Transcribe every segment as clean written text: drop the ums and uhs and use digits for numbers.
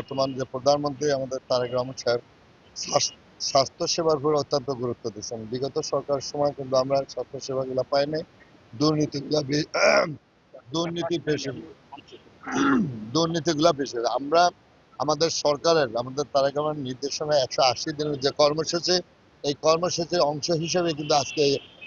বর্তমান যে প্রধানমন্ত্রী আমাদের তারেক রহমান সাহেব স্বাস্থ্য সেবার উপর অত্যন্ত গুরুত্ব দিচ্ছেন। বিগত সরকারের সময় কিন্তু আমরা স্বাস্থ্য সেবাগুলো পাইনি। দুর্নীতিগুলা দুর্নীতি বেশি দুর্নীতিগুলা বেশি। আমরা আমাদের সরকারের আমাদের তারেক রহমানের নির্দেশনায় 180 দিনের যে কর্মসূচি, এই কর্মসূচির অংশ হিসেবে কিন্তু আজকে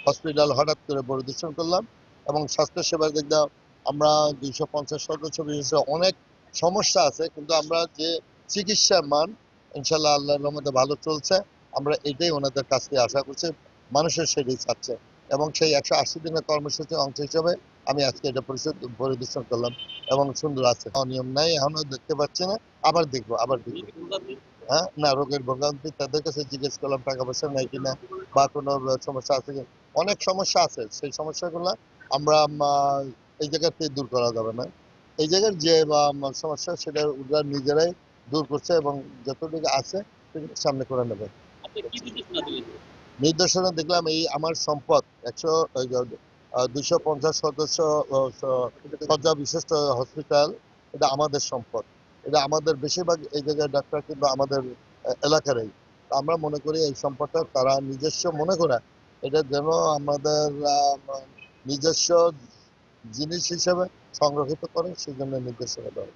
হসপিটাল হঠাৎ করে পরিদর্শন করলাম এবং স্বাস্থ্য সেবার দিক দিয়ে আমরা 250 সদস্য বিশিষ্ট অনেক সমস্যা আছে, কিন্তু আমরা যে চিকিৎসার মান ইনশাল্লাহ আল্লাহর রহমতে ভালো চলছে। আমরা এটাই ওনাদের কাছ থেকে আশা করছি, মানুষের সেটাই চাচ্ছে এবং সেই 180 দিনের কর্মসূচির অংশ হিসেবে আমি আজকে এটা পরিদর্শন করলাম এবং সুন্দর আছে। অনিয়ম নাই, এখনো দেখতে পাচ্ছি না, আবার দেখবো। হ্যাঁ, না রোগের ভোগান্তি তাদের কাছে জিজ্ঞেস করলাম টাকা পয়সা নাই কিনা বা কোনো সমস্যা আছে কিনা। অনেক সমস্যা আছে, সেই সমস্যাগুলো আমরা এই জায়গা থেকে দূর করা যাবে না। এই জায়গার যে সমস্যা সেটা ওরা নিজেরাই দূর করছে এবং যতটুকু আছে সেগুলো সামনে করে নেবে। নির্দেশনা দেখলাম এই আমার সম্পদ 250 সদস্য শয্যা বিশিষ্ট হসপিটাল, এটা আমাদের সম্পদ। এটা আমাদের বেশিরভাগ এই জায়গায় ডাক্তার কিন্তু আমাদের এলাকারই। আমরা মনে করি এই সম্পদটা তারা নিজস্ব মনে করে এটা যেন আমাদের নিজস্ব জিনিস হিসেবে সংরক্ষিত করে, সেই জন্য নির্দেশনা দেওয়া।